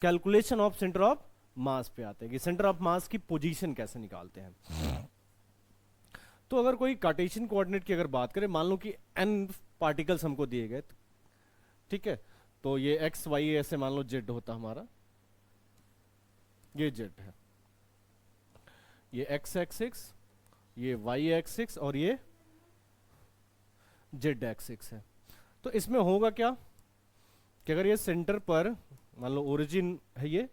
Calculation of centre of मास पे आते हैं कि सेंटर ऑफ मास की पोजीशन कैसे निकालते हैं। तो अगर कोई कार्टेशियन कोऑर्डिनेट की अगर बात करें, मान लो कि n पार्टिकल्स हमको दिए गए, ठीक है, तो ये x y ऐसे मान लो z होता हमारा, ये z है, ये x एक्सिस, ये y एक्सिस और ये z एक्सिस है। तो इसमें होगा क्या कि अगर ये सेंटर पर मान लो ओरिजिन है, ये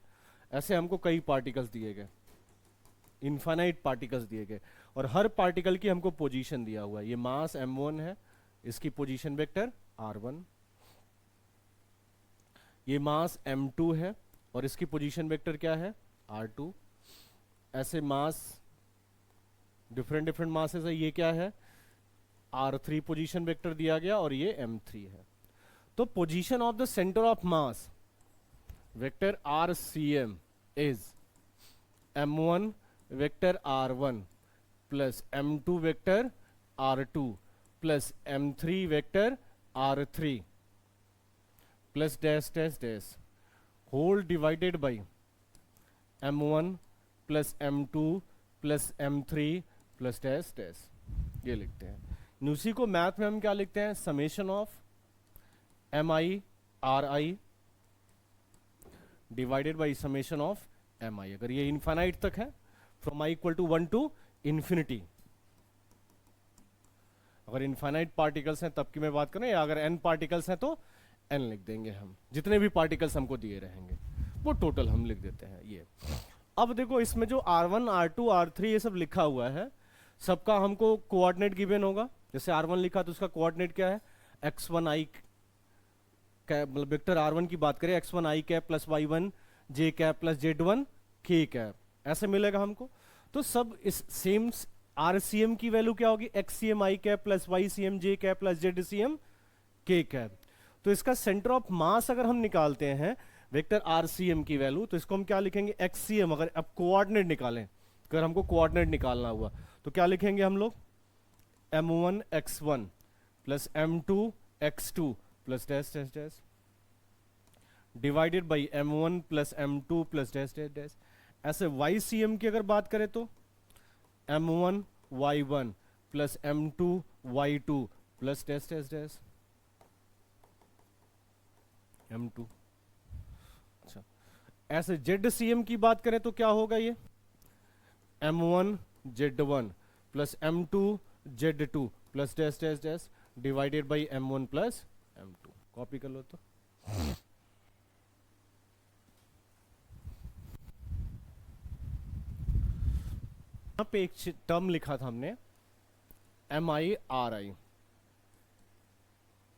ऐसे हमको कई पार्टिकल्स दिए गए, इनफाइनाइट पार्टिकल्स दिए गए, और हर पार्टिकल की हमको पोजीशन दिया हुआ है। ये मास m1 है, इसकी पोजीशन वेक्टर r1, ये मास m2 है और इसकी पोजीशन वेक्टर क्या है r2। ऐसे मास डिफरेंट डिफरेंट मासेस है, ये क्या है r3 पोजीशन वेक्टर दिया गया और ये m3 है। तो position of the centre of mass vector rcm is m1 vector r1 plus m2 vector r2 plus m3 vector r3 plus dash dash dash whole divided by m1 plus m2 plus m3 प्लस dash डैश, ये लिखते हैं। उसी को math में हम क्या लिखते हैं, summation of mi ri divided by summation of mi। अगर ये इनफाइनाइट तक है, from i equal to 1 to infinity, अगर इनफाइनाइट पार्टिकल्स हैं तब की मैं बात करें, या अगर n पार्टिकल्स हैं तो n लिख देंगे हम, जितने भी पार्टिकल्स हमको दिए रहेंगे वो टोटल हम लिख देते हैं ये। अब देखो इसमें जो r1 r2 r3 ये सब लिखा हुआ है, सबका हमको कोऑर्डिनेट गिवन होगा। जैसे r1 लिखा तो उसका कोऑर्डिनेट क्या है, x1 i कैप, मतलब वेक्टर r1 की बात करें x1 i cap plus y1 j cap plus z1 k cap, ऐसे मिलेगा हमको। तो सब इस सेम rcm की वैल्यू क्या होगी, xcm i cap plus ycm j cap plus zcm k cap. तो इसका सेंटर ऑफ मास अगर हम निकालते हैं वेक्टर rcm की वैल्यू, तो इसको हम क्या लिखेंगे xcm। अगर अब कोऑर्डिनेट निकालें, अगर हमको कोऑर्डिनेट निकालना हुआ तो क्या लिखेंगे हम लोग, m1 x1 plus m2 x2 plus dash dash dash divided by m1 plus m2 plus dash dash dash. ऐसे ycm की अगर बात करें तो m1 y1 plus m2 y2 plus dash dash dash m2। अच्छा, ऐसे ZCM की बात करें तो क्या होगा, ये m1 z1 plus m2 z2 plus dash dash dash divided by m1 plus m2। Copy कर लो तो यहां पे एक टर्म लिखा था हमने MIRI,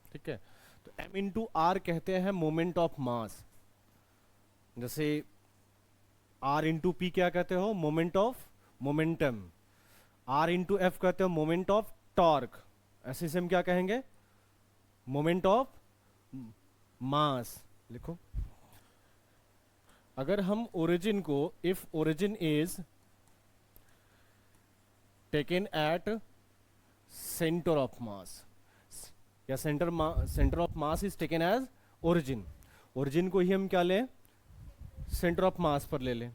ठीक है। तो M इंटू आर कहते हैं मोमेंट ऑफ मास, जैसे R इंटू पी क्या कहते हो, moment of momentum. R into F कहते हो मोमेंट ऑफ टॉर्क। ऐसे से हम क्या कहेंगे, मोमेंट ऑफ मास। लिखो, अगर हम ओरिजिन को, if origin is taken at centre of mass, या centre of mass is taken as origin, origin को ही हम क्या लें, सेंटर ऑफ मास पर ले लें,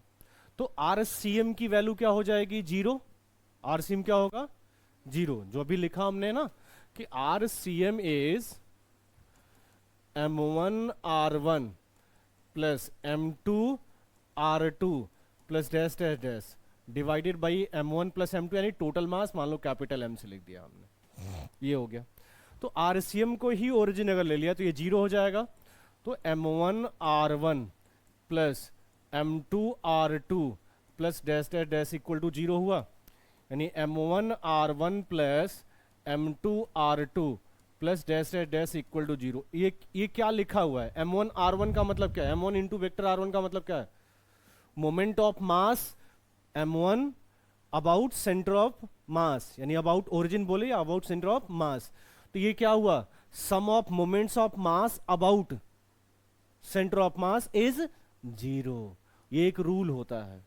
तो आरसीएम की वैल्यू क्या हो जाएगी, जीरो। आरसीएम क्या होगा, जीरो। जो अभी लिखा हमने ना कि RCM is m1 r1 plus m2 r2 plus dash dash dash divided by m1 plus m2, यानी टोटल मास मान लो कैपिटल M से लिख दिया हमने, ये हो गया। तो आरसीएम को ही ओरिजिन अगर ले लिया तो ये जीरो हो जाएगा। तो m1 r1 plus m2 r2 plus dash dash dash equal to zero हुआ, यानी m1 r1 plus m2 r2 plus dash dash dash equal to zero. ये क्या लिखा हुआ है, m1 r1 का मतलब क्या है, m1 इंटू वेक्टर r1 का मतलब क्या है, moment of mass m1 about centre of मास, यानी अबाउट ओरिजिन बोले या अबाउट सेंटर ऑफ मास। तो ये क्या हुआ, sum of moments of mass about centre of mass is zero. ये एक रूल होता है।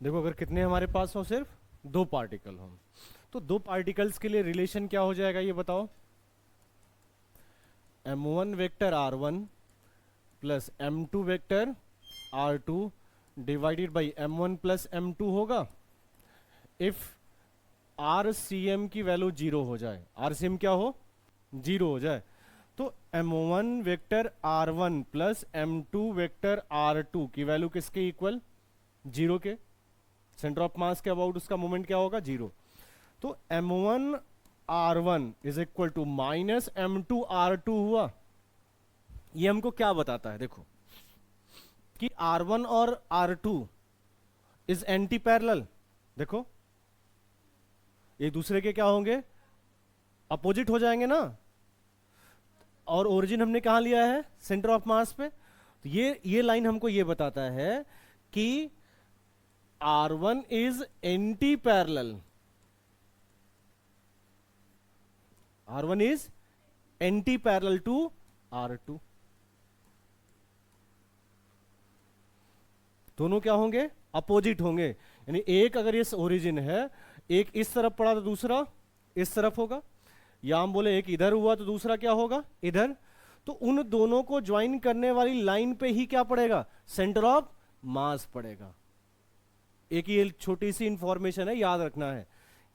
देखो अगर कितने हमारे पास हो, सिर्फ दो पार्टिकल हो, तो दो पार्टिकल्स के लिए रिलेशन क्या हो जाएगा ये बताओ। m1 vector r1 plus m2 vector r2 divided by m1 plus m2 होगा इफ RCM की वैल्यू जीरो हो जाए। RCM क्या हो, जीरो हो जाए। तो m1 vector r1 plus m2 vector r2 की वैल्यू किसके इक्वल, जीरो के। सेंटर ऑफ मास के अबाउट उसका मोमेंट क्या होगा, जीरो। तो m1 r1 is equal to minus m2 r2 हुआ। ये हमको क्या बताता है, देखो कि r1 और r2 इज एंटी पैरेलल। देखो एक दूसरे के क्या होंगे, अपोजिट हो जाएंगे ना। और ओरिजिन हमने कहां लिया है, सेंटर ऑफ मास पे। तो ये लाइन हमको ये बताता है कि R1 is anti parallel, R1 is anti parallel to R2। दोनों क्या होंगे, अपोजिट होंगे। यानी एक अगर ये ओरिजिन है, एक इस तरफ पड़ा तो दूसरा इस तरफ होगा, या हम बोले एक इधर हुआ तो दूसरा क्या होगा, इधर। तो उन दोनों को ज्वाइन करने वाली लाइन पे ही क्या पड़ेगा, सेंटर ऑफ मास पड़ेगा। एक ये छोटी सी इंफॉर्मेशन है, याद रखना है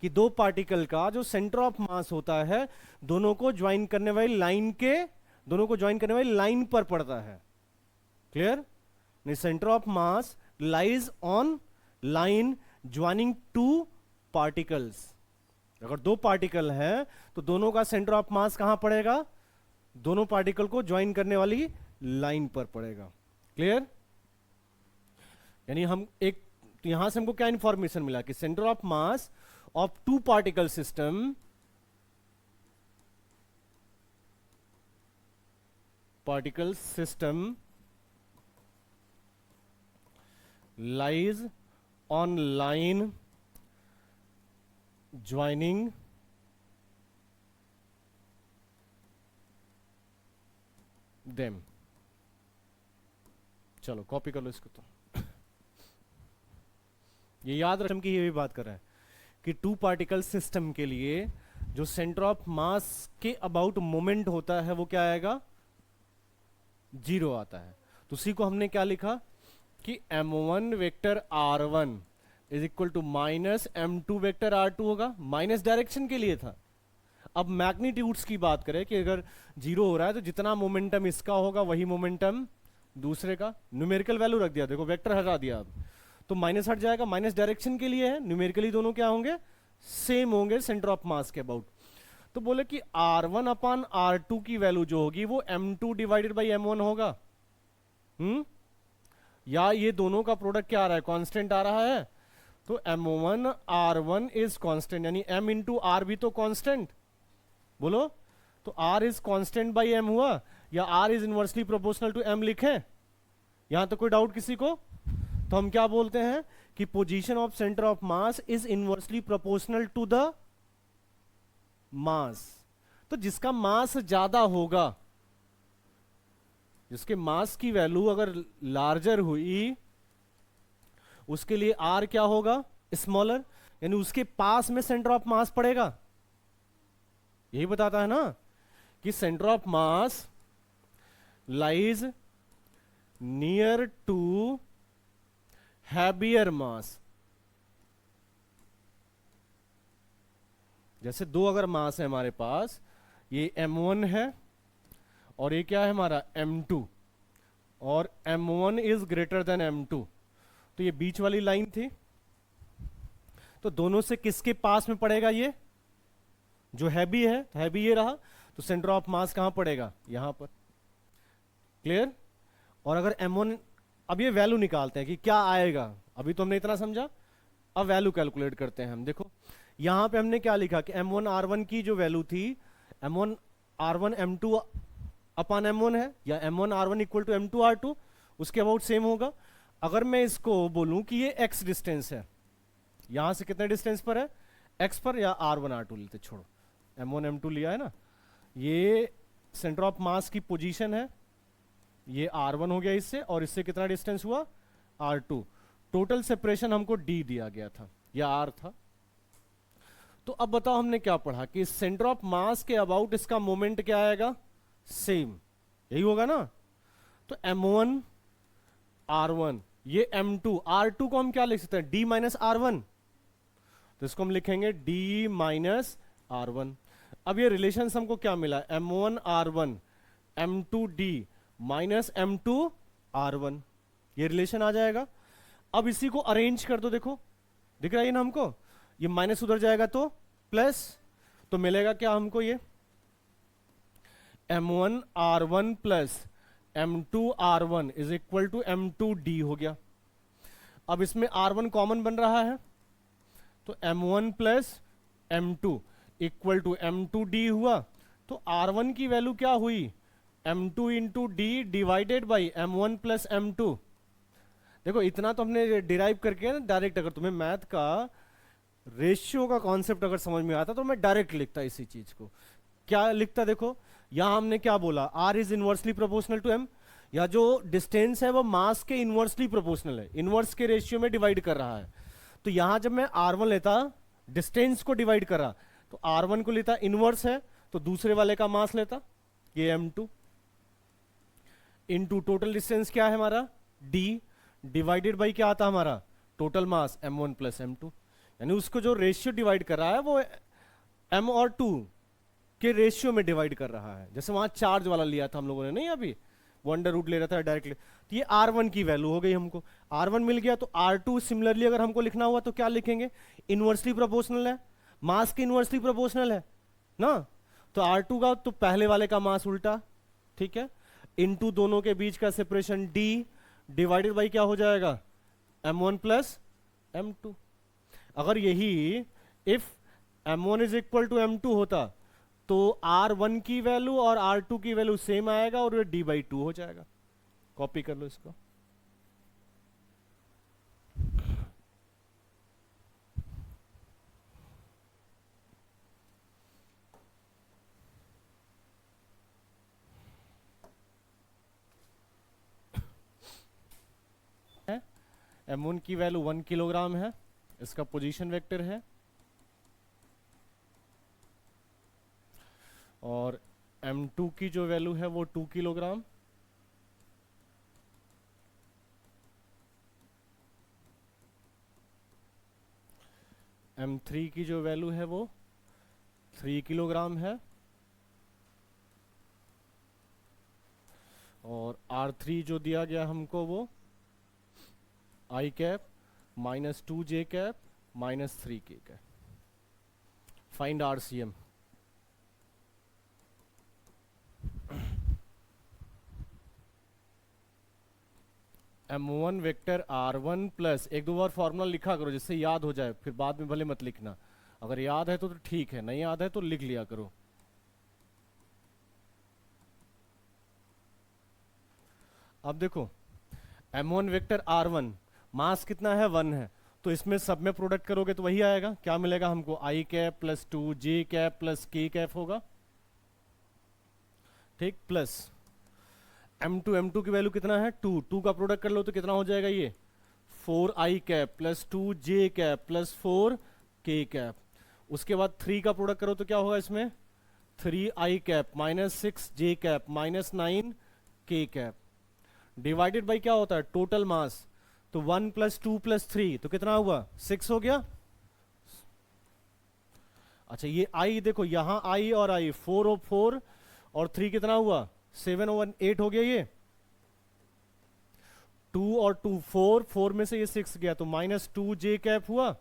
कि दो पार्टिकल का जो सेंटर ऑफ मास होता है, दोनों को ज्वाइन करने वाली लाइन के, दोनों को ज्वाइन करने वाली लाइन पर पड़ता है। Clear, centre of mass lies on line joining two particles. अगर दो पार्टिकल हैं तो दोनों का सेंटर ऑफ मास कहां पड़ेगा, दोनों पार्टिकल को ज्वाइन करने वाली लाइन पर पड़ेगा। क्लियर, यानी हम एक, तो यहां से हमको क्या इंफॉर्मेशन मिला कि centre of mass of two particle system, particle system lies on line joining them। चलो कॉपी कर लो इसको। तो ये याद रखें कि ये भी बात कर रहे हैं कि टू पार्टिकल सिस्टम के लिए जो सेंटर ऑफ मास के अबाउट मोमेंट होता है वो क्या आएगा, जीरो आता है। तो उसी को हमने क्या लिखा कि m1 vector r1 is equal to minus m2 vector r2 होगा। माइनस डायरेक्शन के लिए था। अब मैग्नीट्यूड्स की बात करें कि अगर जीरो हो रहा है तो जितना मोमेंटम इसका होगा वही मोमेंटम दूसरे का। न्यूमेरिकल वैल्यू रख दिया, देखो वेक्टर हटा दिया, अब तो माइनस हट जाएगा। माइनस डायरेक्शन के लिए है, न्यूमेरिकली दोनों क्या होंगे, सेम होंगे सेंटर ऑफ मास के अबाउट। तो बोले कि r1 अपॉन r2 की वैल्यू जो होगी वो m2 डिवाइडेड बाई m1 होगा। या ये दोनों का प्रोडक्ट क्या आ रहा है, कांस्टेंट आ रहा है। तो m1 r1 इज कांस्टेंट, यानी m इंटू आर भी तो कांस्टेंट। बोलो, तो r is constant by m हुआ, या r is inversely proportional to m लिखें। यहां तो कोई डाउट किसी को? तो हम क्या बोलते हैं कि position of centre of mass is inversely proportional to the mass. तो जिसका मास ज्यादा होगा, जिसके मास की वैल्यू अगर लार्जर हुई, उसके लिए r क्या होगा, स्मॉलर, यानी उसके पास में सेंटर ऑफ मास पड़ेगा। यही बताता है ना कि centre of mass lies near to heavier mass. जैसे दो अगर मास है हमारे पास, ये m1 है और ये क्या है हमारा m2, और m1 is greater than m2, तो ये बीच वाली लाइन थी। तो दोनों से किसके पास में पड़ेगा, ये जो हैवी है, तो हैवी ये रहा। तो सेंटर ऑफ मास कहां पड़ेगा, यहां पर। क्लियर। और अगर m1, अब ये वैल्यू निकालते हैं कि क्या आएगा। अभी तो हमने इतना समझा, अब वैल्यू कैलकुलेट करते हैं हम। देखो यहां पे हमने क्या लिखा कि m1 r1 की जो वैल्यू थी, m1 r1 m2 upon m1 है, या m1 r1 equal to m2 r2, उसके अबाउट सेम होगा। अगर मैं इसको बोलूं कि ये x डिस्टेंस है, यहां से कितने डिस्टेंस पर है, x पर, या r1 r2 लेते, छोड़ो m1 m2 लिया है ना। ये सेंटर ऑफ मास की पोजीशन है, ये r1 हो गया इससे, और इससे कितना डिस्टेंस हुआ, r2। टोटल सेपरेशन हमको डी दिया गया था या आर था। तो अब बताओ हमने क्या पढ़ा कि सेंटर ऑफ मास के अबाउट इसका मोमेंट क्या आएगा, सेम, यही होगा ना। तो m1 r1, ये m2 r2 को हम क्या लिख सकते हैं, d माइनस r1, तो इसको हम लिखेंगे d माइनस r1। अब ये रिलेशन हमको क्या मिला, m1 r1 m2 d minus m2 r1, ये रिलेशन आ जाएगा। अब इसी को अरेंज कर दो, देखो दिख रहा है ना हमको, ये माइनस उधर जाएगा तो प्लस, तो मिलेगा क्या हमको, ये m1 r1 plus m2 r1 is equal to m2 d हो गया। अब इसमें r1 कॉमन बन रहा है, तो m1 plus m2 equal to m2 d हुआ। तो r1 की वैल्यू क्या हुई, m2 into D divided by m1 plus m2। देखो इतना तो हमने डिराइव करके ना डायरेक्ट, अगर तुम्हें मैथ का रेशियो का कॉन्सेप्ट अगर समझ में आता तो मैं डायरेक्ट लिखता इसी चीज को। क्या लिखता, देखो यहां हमने क्या बोला, r is inversely proportional to m, या जो डिस्टेंस है वो मास के इनवर्सली प्रोपोर्शनल है, इनवर्स के रेशियो में डिवाइड कर रहा है। तो यहां जब मैं r1 लेता, डिस्टेंस को डिवाइड कर रहा, तो r1 को लेता इनवर्स है, तो दूसरे वाले का मास लेता, ये m2 इनटू टोटल डिस्टेंस क्या है हमारा d, डिवाइडेड बाई क्या आता हमारा total mass m1 plus m2, यानी उसको जो रेशियो डिवाइड कर रहा है वो m और 2 के रेशियो में डिवाइड कर रहा है। जैसे वहां चार्ज वाला लिया था हम लोगों ने, नहीं अभी वो अंडर रूट ले रहा था डायरेक्टली, तो ये r1 की वैल्यू हो गई हमको, r1 मिल गया। तो r2 सिमिलरली अगर हमको लिखना हुआ तो क्या लिखेंगे, इनवर्सली प्रोपोर्शनल है, मास के इनवर्सली प्रोपोर्शनल है ना, तो r2 का तो पहले वाले का मास उल्टा, ठीक है, इनटू दोनों के बीच का सेपरेशन d डिवाइडेड बाई क्या हो जाएगा m1 प्लस m2। अगर यही if m1 is equal to m2 होता तो r1 की वैल्यू और r2 की वैल्यू सेम आएगा और ये d बाई 2 हो जाएगा। कॉपी कर लो इसको। m1 की वैल्यू 1 किलोग्राम है, इसका पोजीशन वेक्टर है, और m2 की जो वैल्यू है वो 2 किलोग्राम, m3 की जो वैल्यू है वो 3 किलोग्राम है, और r3 जो दिया गया हमको वो i cap minus 2j cap minus 3k cap. Find RCM। m1 vector r1 plus, एक दो बार फॉर्मूला लिखा करो जिससे याद हो जाए, फिर बाद में भले मत लिखना, अगर याद है तो ठीक है, नहीं याद है तो लिख लिया करो। अब देखो m1 वेक्टर r1 मास कितना है 1 है, तो इसमें सब में प्रोडक्ट करोगे तो वही आएगा, क्या मिलेगा हमको i cap plus 2j cap plus k cap होगा, ठीक, प्लस m2 की वैल्यू कितना है 2 का प्रोडक्ट कर लो तो कितना हो जाएगा ये 4i cap plus 2j cap plus 4k cap. उसके बाद 3 का प्रोडक्ट करो तो क्या होगा इसमें 3i cap minus 6j cap minus 9k cap, divided by क्या होता है टोटल मास, तो 1 प्लस 2 प्लस 3 तो कितना हुआ 6 हो गया। अच्छा ये i देखो यहां i और i 4 और 3 कितना हुआ 7 और 8 हो गया, ये 2 और 2 4 में से ये 6 गया तो माइनस 2j कैप हुआ,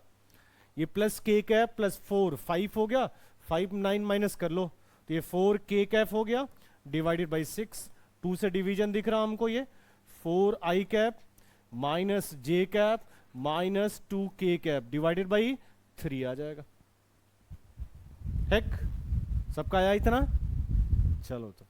ये प्लस k कैप प्लस 4 5 हो गया, 5 9 माइनस कर लो तो ये 4k कैप हो गया, डिवाइडेड बाई 6, 2 से डिवीजन दिख रहा हमको, ये 4i cap minus j cap minus 2k cap divided by 3 आ जाएगा। हेक सबका आया इतना, चलो तो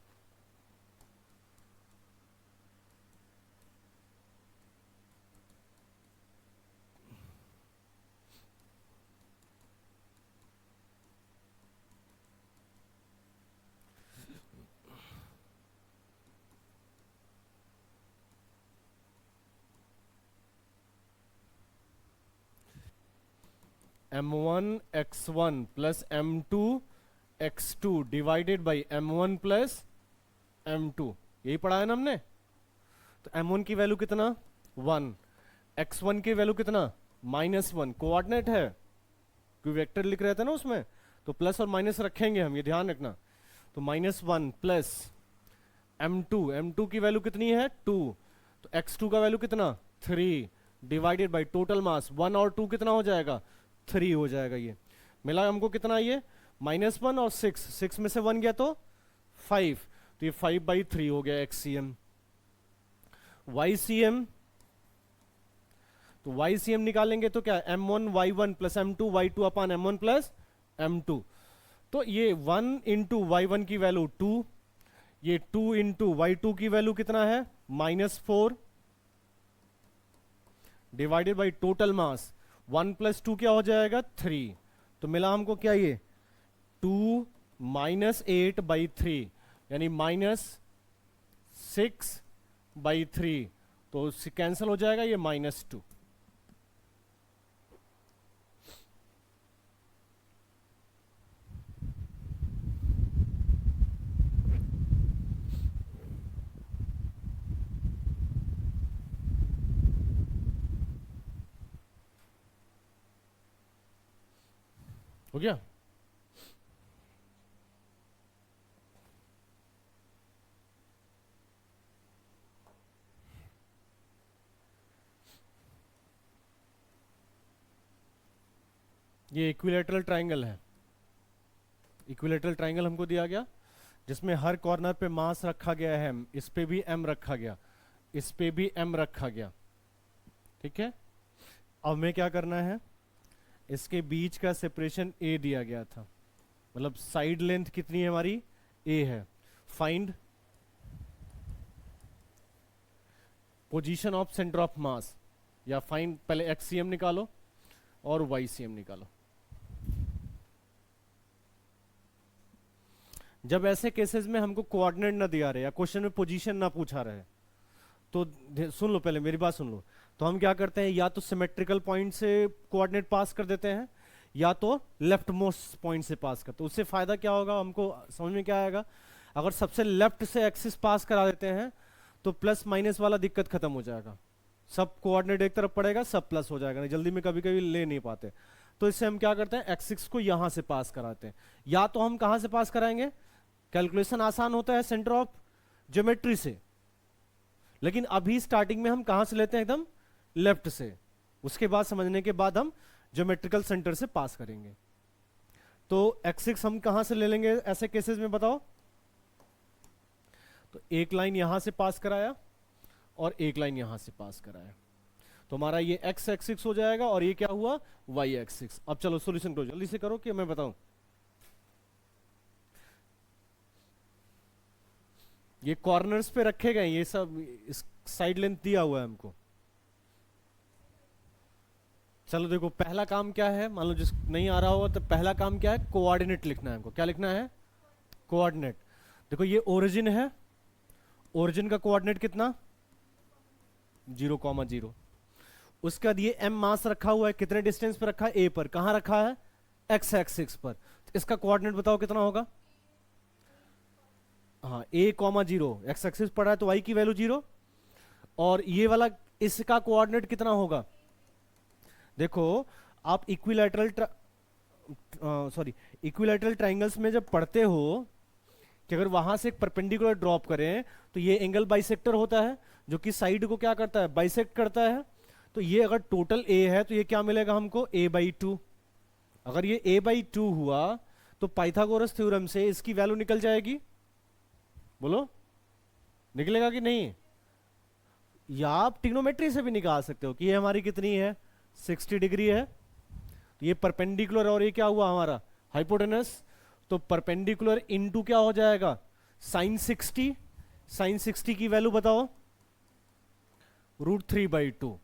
m1 x1 plus m2 x2 divided by m1 plus m2, यही पढ़ा है ना हमने। तो m1 की वैल्यू कितना 1, x1 की वैल्यू कितना -1, कोऑर्डिनेट है क्योंकि वेक्टर लिख रहे थे ना उसमें, तो प्लस और माइनस रखेंगे हम, ये ध्यान रखना। तो -1 प्लस m2 की वैल्यू कितनी है 2, तो x2 का वैल्यू कितना 3 डिवाइडेड बाई टोटल मास 1 और 2 कितना हो जाएगा 3 हो जाएगा। ये मिला हमको कितना, ये -1 और 6 में से 1 गया तो 5, तो ये 5/3 हो गया xcm। ycm, तो ycm निकालेंगे तो क्या m1 y1 plus m2 y2 अपान m1 प्लस m2, तो ये 1 इंटू y1 की वैल्यू 2, ये 2 इंटू y2 की वैल्यू कितना है -4 divided by total mass 1 plus 2 क्या हो जाएगा 3, तो मिला हमको क्या ये 2 -8/3 यानी -6/3, तो कैंसिल हो जाएगा ये -2। हो गया। ये इक्विलेटरल ट्रायंगल है, इक्विलेटरल ट्रायंगल हमको दिया गया जिसमें हर कॉर्नर पे मास रखा गया है, इस पे भी m रखा गया, इस पे भी m रखा गया, ठीक है। अब हमें क्या करना है, इसके बीच का सेपरेशन a दिया गया था, मतलब साइड लेंथ कितनी है हमारी a है। Find position of centre of mass, या फाइंड पहले xcm निकालो और ycm निकालो। जब ऐसे केसेस में हमको कोऑर्डिनेट ना दिया रहे या क्वेश्चन में पोजीशन ना पूछा रहे, तो सुन लो, पहले मेरी बात सुन लो। तो हम क्या करते हैं, या तो सिमेट्रिकल पॉइंट से कोऑर्डिनेट पास कर देते हैं या तो लेफ्ट मोस्ट पॉइंट से पास करते हैं। उससे फायदा क्या होगा हमको समझ में क्या आएगा, अगर सबसे लेफ्ट से एक्सिस पास करा देते हैं तो प्लस माइनस वाला दिक्कत खत्म हो जाएगा, सब कोऑर्डिनेट एक तरफ पड़ेगा, सब प्लस हो जाएगा, नहीं जल्दी में कभी कभी ले नहीं पाते। तो इससे हम क्या करते हैं, एक्सिस को यहां से पास कराते हैं। या तो हम कहां से पास कराएंगे, कैलकुलेशन आसान होता है सेंटर ऑफ ज्योमेट्री से, लेकिन अभी स्टार्टिंग में हम कहां से लेते हैं, एकदम लेफ्ट से, उसके बाद समझने के बाद हम ज्योमेट्रिकल सेंटर से पास करेंगे। तो एक्सिस हम कहां से ले लेंगे ऐसे केसेस में बताओ, तो एक लाइन यहां से पास कराया और एक लाइन यहां से पास कराया, तो हमारा ये एक्स एक्सिस हो जाएगा और ये क्या हुआ वाई एक्सिस। अब चलो सॉल्यूशन करो, जल्दी से करो कि मैं बताऊं। ये कॉर्नर्स पे रखे गए, ये सब इस साइड लेंथ दिया हुआ है हमको। चलो देखो, पहला काम क्या है, मान लो जिस नहीं आ रहा होगा तो पहला काम क्या है, कोऑर्डिनेट लिखना है हमको। क्या लिखना है, कोऑर्डिनेट। देखो ये ओरिजिन है, ओरिजिन का कोऑर्डिनेट कितना 0,0। उसके बाद ये m मास रखा हुआ है, कितने डिस्टेंस पे रखा है, a पर। कहां रखा है, x एक्सिस पर। तो इसका कोऑर्डिनेट बताओ कितना होगा, हाँ a,0, x एक्सिस पड़ा है तो y की वैल्यू 0, और ये वाला इसका कोऑर्डिनेट कितना होगा। देखो आप इक्विलैटरल ट्रायंगल्स में जब पढ़ते हो कि अगर वहां से एक परपेंडिकुलर ड्रॉप करें तो ये एंगल बाइसेक्टर होता है, जो कि साइड को क्या करता है, बाइसेक्ट करता है। तो ये अगर टोटल a है तो ये क्या मिलेगा हमको, a/2। अगर ये a/2 हुआ तो पाइथागोरस थ्योरम से इसकी वैल्यू निकल जाएगी, बोलो निकलेगा कि नहीं। या आप ट्रिग्नोमेट्री से भी निकाल सकते हो कि ये हमारी कितनी है 60 डिग्री है, तो ये परपेंडिकुलर और ये क्या हुआ हमारा हाइपोटेनस, तो परपेंडिकुलर इनटू क्या हो जाएगा sin 60। sin 60 की वैल्यू बताओ √3/2।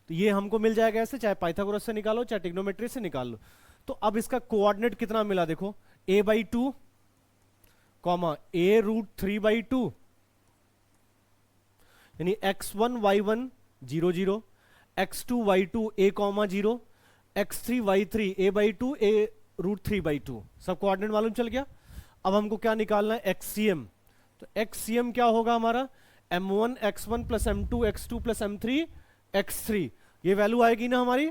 तो ये हमको मिल जाएगा ऐसे, चाहे पाइथागोरस से निकालो चाहे ट्रिग्नोमेट्री से निकाल लो। तो अब इसका कोऑर्डिनेट कितना मिला, देखो a/2 कॉमा a√3/2, यानी x1 y1 0 0, x2 y2 a,0, x3 y3 a/2 a√3/2 सब कोऑर्डिनेट मालूम चल गया। अब हमको क्या निकालना है, एक्सीएम। तो एक्सीएम क्या होगा हमारा, m1 x1 plus m2 x2 plus m3 x3, ये वैल्यू आएगी ना हमारी।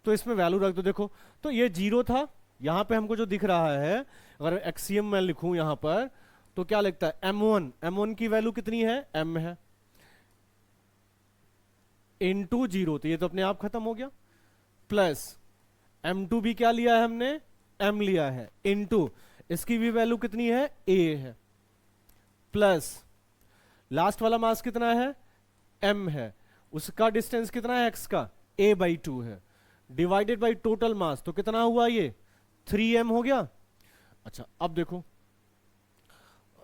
तो इसमें वैल्यू रख दो। देखो तो ये 0 था, यहां पे हमको जो दिख रहा है, अगर एक्सीएम मैं लिखूं यहां पर तो क्या लिखता है, m1 की वैल्यू कितनी है, m है, इनटू 0, तो ये तो अपने आप खत्म हो गया, प्लस m2 भी क्या लिया है हमने, m लिया है, इनटू इसकी भी वैल्यू कितनी है, a है, प्लस लास्ट वाला मास कितना है, m है, उसका डिस्टेंस कितना है x का, a/2 है, डिवाइडेड बाई टोटल मास, तो कितना हुआ ये 3m हो गया। अच्छा अब देखो,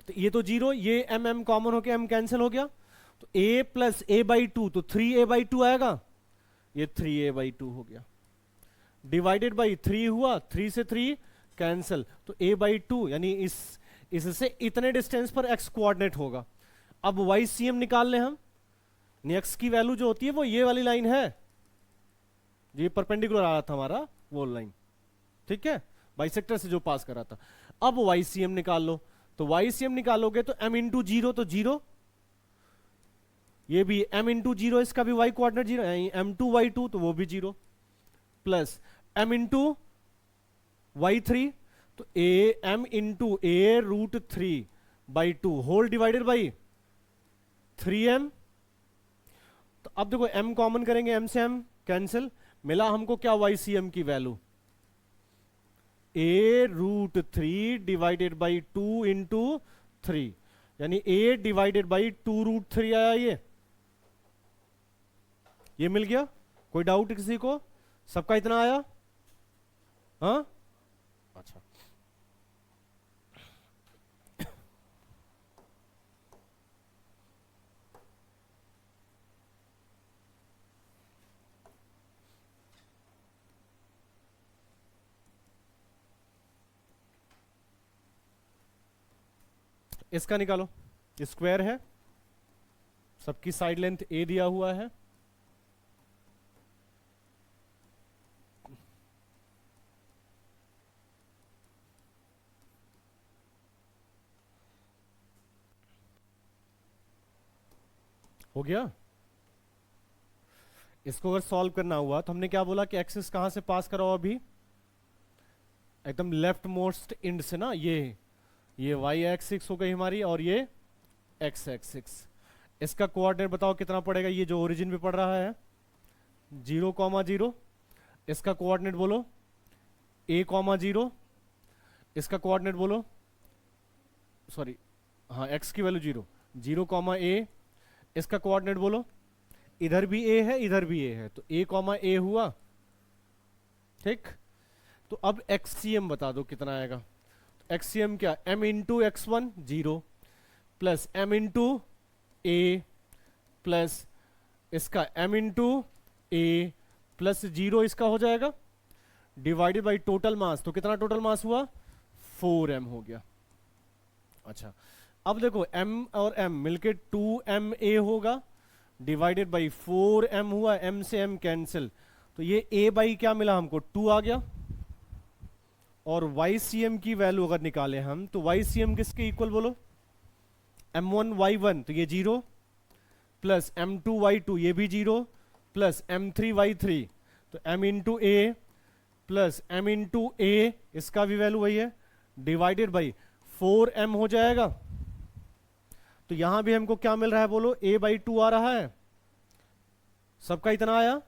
तो ये तो 0, ये m कॉमन होके m कैंसिल हो गया, तो a प्लस a/2, तो 3a/2 आएगा, ये 3a/2 हो गया, डिवाइडेड बाई 3 हुआ, 3 से 3 कैंसिल, तो a/2 यानी इससे इतने डिस्टेंस पर x कोऑर्डिनेट होगा। अब YCM निकाल लें हम, x की वैल्यू जो होती है वो ये वाली लाइन है, ये परपेंडिकुलर आ रहा था हमारा वो लाइन, ठीक है, बाइसेक्टर से जो पास कर रहा था। अब YCM निकाल लो, तो YCM निकालोगे तो m इंटू 0 तो 0, ये भी m इंटू 0, इसका भी y कोऑर्डिनेट 0, m2y2 तो वो भी 0, प्लस m इंटू y3 तो m into a√3/2 whole divided by 3m। तो अब देखो m कॉमन करेंगे, m से m कैंसिल, मिला हमको क्या, YCM की value a√3 divided by 2 into 3, यानी a डिवाइडेड बाई 2√3 आया, ये मिल गया। कोई डाउट किसी को, सबका इतना आया, हाँ अच्छा। इसका निकालो, स्क्वायर है, सबकी साइड लेंथ a दिया हुआ है, हो गया। इसको अगर सॉल्व करना हुआ तो हमने क्या बोला कि एक्सिस कहां से पास कराओ, अभी एकदम लेफ्ट मोस्ट एंड से ना, ये y एक्सिस हो गई हमारी और ये x एक्सिस। इसका कोऑर्डिनेट बताओ कितना पड़ेगा, ये जो ओरिजिन पे पड़ रहा है 0,0, इसका कोऑर्डिनेट बोलो a,0, इसका कोऑर्डिनेट बोलो, सॉरी हाँ x की वैल्यू 0,a, इसका कोऑर्डिनेट बोलो, इधर भी a है इधर भी a है, तो a,a हुआ, ठीक। तो अब XCM बता दो कितना आएगा, XCM क्या, m into x1 0 plus m into a plus इसका m इंटू a प्लस 0 इसका हो जाएगा, डिवाइडेड बाई टोटल मास, तो कितना टोटल मास हुआ, 4m हो गया। अच्छा अब देखो m और m मिलके 2ma होगा, डिवाइडेड बाई 4m हुआ, m से m कैंसिल, तो ये a बाई क्या मिला हमको, 2 आ गया। और YCM की वैल्यू अगर निकाले हम तो YCM किसके इक्वल बोलो, m1 y1 तो ये 0 प्लस m2 y2 ये भी 0 प्लस m3 y3 तो m into a plus m into a, इसका भी वैल्यू वही है, डिवाइडेड बाई 4m हो जाएगा। तो यहां भी हमको क्या मिल रहा है बोलो, a/2 आ रहा है, सबका इतना आया।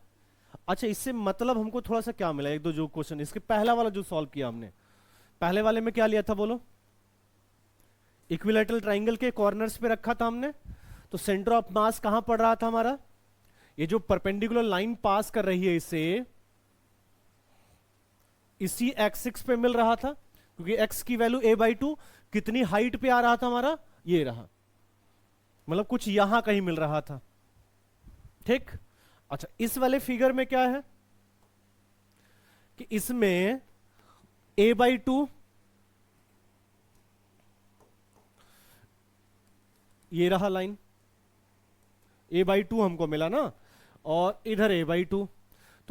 अच्छा इससे मतलब हमको थोड़ा सा क्या मिला, एक दो जो क्वेश्चन, इसके पहला वाला जो सॉल्व किया हमने, पहले वाले में क्या लिया था बोलो, इक्विलैटरल ट्राइंगल के कॉर्नर्स पे रखा था हमने, तो सेंटर ऑफ मास कहां पड़ रहा था हमारा, ये जो परपेंडिकुलर लाइन पास कर रही है इसे इसी एक्सिस पे मिल रहा था, क्योंकि x की वैल्यू a/2 कितनी हाइट पे आ रहा था हमारा, ये रहा, मतलब कुछ यहां कहीं मिल रहा था, ठीक। अच्छा इस वाले फिगर में क्या है कि इसमें a/2 ये रहा लाइन, a/2 हमको मिला ना, और इधर a/2,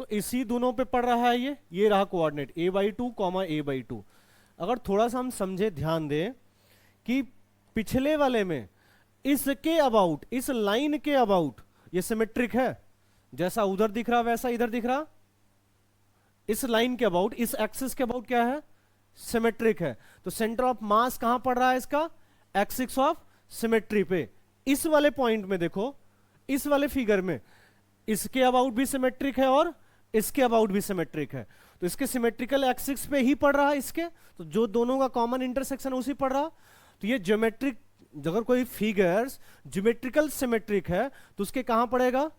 तो इसी दोनों पे पड़ रहा है ये रहा कोऑर्डिनेट a/2 कॉमा a/2। अगर थोड़ा सा हम समझे, ध्यान दें कि पिछले वाले में इसके अबाउट, इस लाइन के अबाउट ये सिमेट्रिक है, जैसा उधर दिख रहा वैसा इधर दिख रहा। इस लाइन के अबाउट, इस एक्सिस के अबाउट क्या है, सिमेट्रिक है। तो सेंटर ऑफ मास कहां पड़ रहा है इसका, एक्सिस ऑफ सिमेट्री पे। इस वाले पॉइंट में देखो, इस वाले फिगर में इसके अबाउट भी सिमेट्रिक है और इसके अबाउट भी सिमेट्रिक है। तो इसके सिमेट्रिकल एक्सिस पे ही पड़ रहा है इसके, तो जो दोनों का कॉमन इंटरसेक्शन उसी पड़ रहा। तो ये ज्योमेट्रिक, अगर कोई फिगर्स ज्योमेट्रिकल सिमेट्रिक है तो उसके कहां पड़ेगा,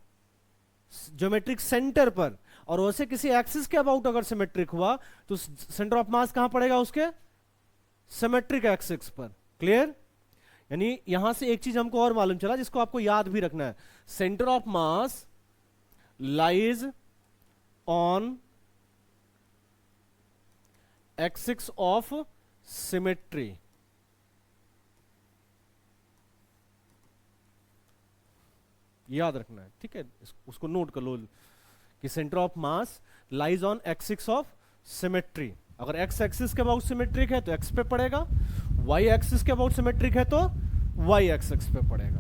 ज्योमेट्रिक सेंटर पर। और वैसे किसी एक्सिस के अबाउट अगर सिमेट्रिक हुआ तो सेंटर ऑफ मास कहां पड़ेगा, उसके सिमेट्रिक एक्सिस पर। क्लियर? यानी यहां से एक चीज हमको और मालूम चला जिसको आपको याद भी रखना है, centre of mass lies on axis of symmetry. याद रखना है, ठीक है? उसको नोट कर लो कि centre of mass lies on axis of symmetry. अगर एक्स एक्सिस के अबाउट सिमेट्रिक है तो एक्स पे पड़ेगा, वाई एक्सिस के अबाउट सिमेट्रिक है तो वाई एक्सिस पे पड़ेगा।